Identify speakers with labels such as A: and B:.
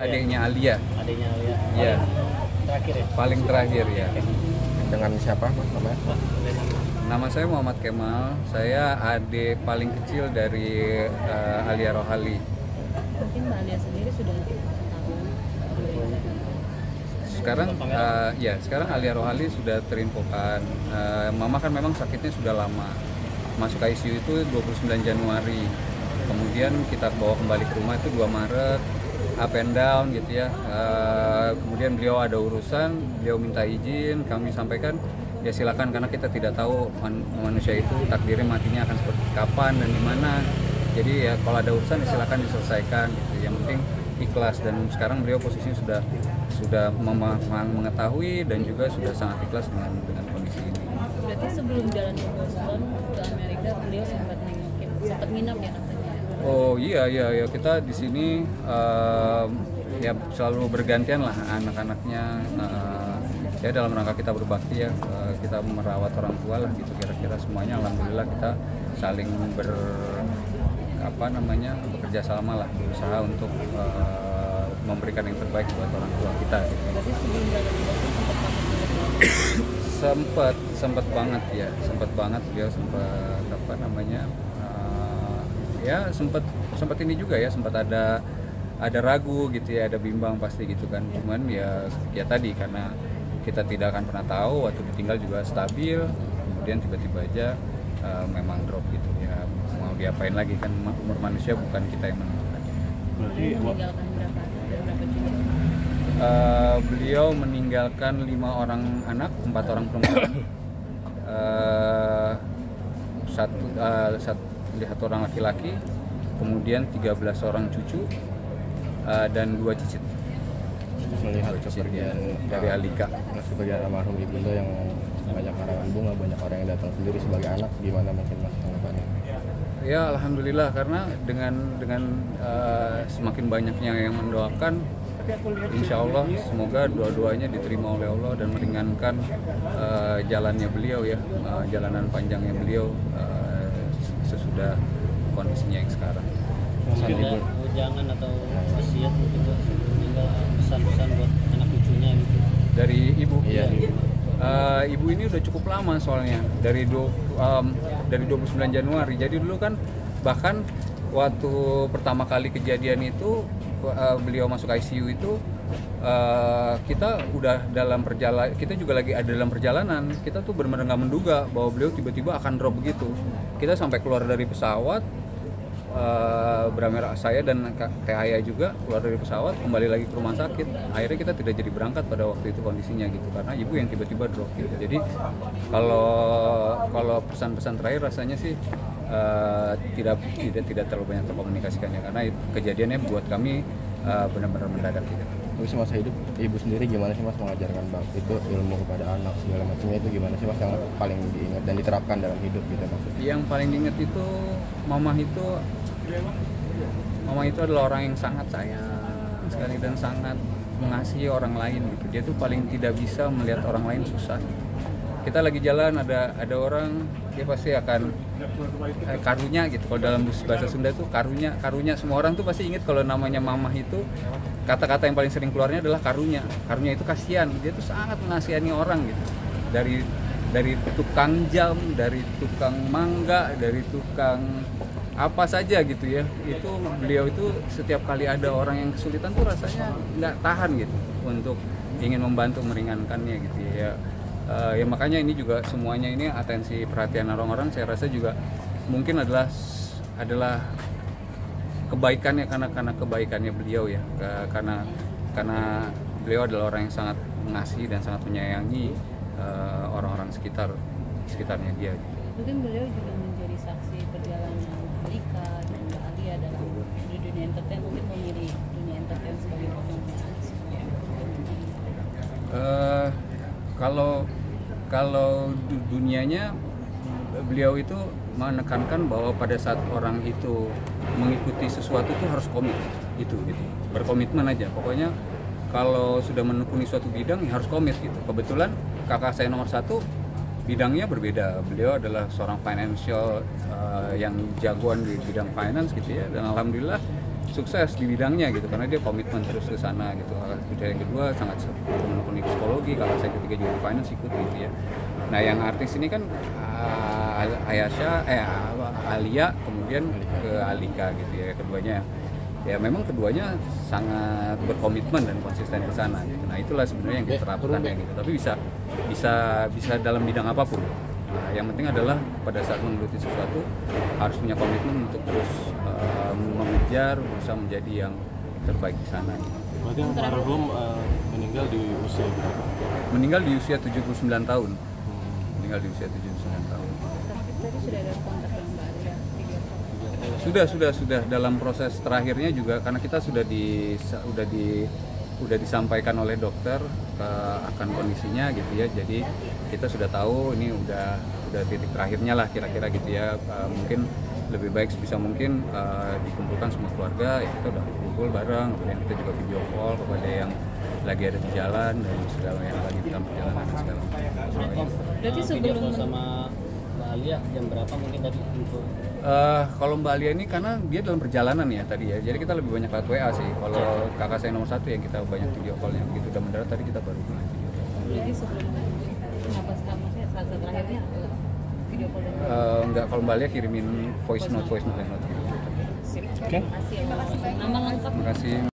A: Adiknya Alia.
B: Adiknya Alia.
A: Iya.
B: Terakhir ya?
A: Paling terakhir ya.
C: Dengan siapa mas namanya?
A: Nama saya Muhammad Kemal. Saya adik paling kecil dari Alia Rohali.
D: Mungkin Mbak Alia sendiri sudah tahu.
A: Sekarang Alia Rohali sudah terinfokan. Mama kan memang sakitnya sudah lama. Masuk ICU itu 29 Januari. Kemudian kita bawa kembali ke rumah itu 2 Maret. Up and down gitu ya. Kemudian beliau ada urusan, beliau minta izin, kami sampaikan ya silakan, karena kita tidak tahu manusia itu takdirnya matinya akan seperti kapan dan di mana. Jadi ya kalau ada urusan ya silakan diselesaikan gitu. Yang penting ikhlas, dan sekarang beliau posisinya sudah mengetahui dan juga sudah sangat ikhlas dengan kondisi ini.
D: Berarti sebelum jalan ke Boston ke Amerika beliau sempat nginap ya katanya.
A: Oh iya, kita di sini ya selalu bergantian lah anak-anaknya, ya dalam rangka kita berbakti ya, kita merawat orang tua lah gitu, kira-kira semuanya alhamdulillah kita saling bekerja sama lah, berusaha untuk memberikan yang terbaik buat orang tua kita gitu.
D: Berarti sebelum jalan ke Boston
A: sempat banget beliau sempat ini juga ya, sempat ada ragu gitu ya, ada bimbang pasti gitu kan. Cuman ya tadi karena kita tidak akan pernah tahu, waktu ditinggal juga stabil, kemudian tiba-tiba aja memang drop gitu ya. Mau diapain lagi kan, umur manusia bukan kita yang menentukan.
B: Berarti
D: meninggalkan berapa cucu?
A: Beliau meninggalkan 5 orang anak, 4 orang perempuan, satu orang laki-laki, kemudian 13 orang cucu, dan 2 cicit.
C: Melihat kepergian
A: dari Alika,
C: kepergian almarhum ibunda yang banyak karangan bunga, banyak orang yang datang sendiri sebagai anak, gimana mungkin mas tanggapannya?
A: Ya alhamdulillah, karena dengan semakin banyaknya yang mendoakan, insya Allah semoga doa-doanya diterima oleh Allah dan meringankan jalannya beliau ya, jalanan panjangnya beliau sesudah kondisinya yang sekarang.
B: ada ujangan atau wasiat mungkin buat meninggal, pesan-pesan buat anak cucunya gitu
A: Dari ibu?
C: Iya.
A: Ibu ini udah cukup lama soalnya, dari 29 Januari. Jadi dulu kan bahkan waktu pertama kali kejadian itu beliau masuk ICU itu kita udah dalam perjalanan, kita juga lagi ada dalam perjalanan. Kita tuh benar-benar nggak menduga bahwa beliau tiba-tiba akan drop begitu. Kita sampai keluar dari pesawat, saya dan Teh Aya juga keluar dari pesawat, kembali lagi ke rumah sakit. Akhirnya kita tidak jadi berangkat pada waktu itu kondisinya gitu, karena ibu yang tiba-tiba drop gitu. Jadi kalau pesan-pesan terakhir rasanya sih tidak terlalu banyak terkomunikasikannya, karena kejadiannya buat kami benar-benar mendadak gitu.
C: Terus masa hidup ibu sendiri gimana sih mas mengajarkan bang itu ilmu kepada anak segala macamnya, itu gimana sih mas yang paling diingat dan diterapkan dalam hidup gitu maksudnya?
A: Yang paling diingat itu mama itu adalah orang yang sangat sayang sekali dan sangat mengasihi orang lain gitu. Dia tuh paling tidak bisa melihat orang lain susah. Kita lagi jalan ada orang, dia pasti akan karunya gitu. Kalau dalam bahasa Sunda itu karunya. Semua orang tuh pasti ingat kalau namanya mamah itu, kata-kata yang paling sering keluarnya adalah karunya. Karunya itu kasihan. Dia tuh sangat mengasihani orang gitu. Dari tukang jam, dari tukang mangga, dari tukang apa saja gitu ya. Itu beliau itu setiap kali ada orang yang kesulitan tuh rasanya nggak tahan gitu untuk ingin membantu meringankannya gitu ya. Ya makanya ini juga semuanya ini atensi perhatian orang-orang, saya rasa juga mungkin adalah kebaikannya, karena kebaikannya beliau ya, karena beliau adalah orang yang sangat mengasihi dan sangat menyayangi orang-orang sekitarnya dia.
D: Mungkin beliau juga menjadi saksi perjalanan Alika dan Mbak Alia dalam di dunia entertain, mungkin memilih dunia entertain sebagai pekerjaan.
A: Kalau dunianya, beliau itu menekankan bahwa pada saat orang itu mengikuti sesuatu itu harus komit, gitu. Berkomitmen aja. Pokoknya kalau sudah menekuni suatu bidang ya harus komit gitu. Kebetulan kakak saya nomor 1 bidangnya berbeda. Beliau adalah seorang financial yang jagoan di bidang finance gitu ya. Dan alhamdulillah sukses di bidangnya gitu, karena dia komitmen terus ke sana gitu. Yang kedua sangat menekuni psikologi, kakak saya ketiga juga di finance ikut gitu ya. Nah yang artis ini kan Alia kemudian ke Alika gitu ya, keduanya ya memang keduanya sangat berkomitmen dan konsisten ke sana gitu. Nah itulah sebenarnya yang kita terapkan ya gitu, tapi bisa dalam bidang apapun. Nah, yang penting adalah pada saat menggeluti sesuatu harus punya komitmen untuk terus mengejar, berusaha menjadi yang terbaik di sana.
E: Berarti almarhum meninggal di usia berapa?
A: Meninggal di usia 79 tahun. Meninggal di usia 79 tahun.
D: Tadi sudah ada kontak dengan Mbak Alia video call.
A: Sudah dalam proses terakhirnya juga, karena kita sudah disampaikan oleh dokter akan kondisinya gitu ya. Jadi kita sudah tahu ini udah titik terakhirnya lah kira-kira gitu ya. Mungkin lebih baik sebisa mungkin dikumpulkan semua keluarga ya, kita udah kumpul bareng, kemudian kita juga video call kepada yang lagi ada di jalan dan segala yang lagi dalam perjalanan dan segala macam.
D: Berarti
B: Video
D: sebelum
B: call sama Mbak Alia jam berapa mungkin tadi info?
A: Kalau Mbak Alia ini karena dia dalam perjalanan ya tadi ya, jadi kita lebih banyak lewat WA sih. Kalau kakak saya nomor 1 yang kita banyak video callnya, begitu udah mendarat tadi kita baru mulai video call.
D: Berarti sebelum kenapa kamu saya saat terakhirnya video call dengan
A: Enggak, kalau Mbak Alia kirimin voice note gitu.
D: Sip. Terima kasih ya. Nama lengkap.
A: Terima kasih.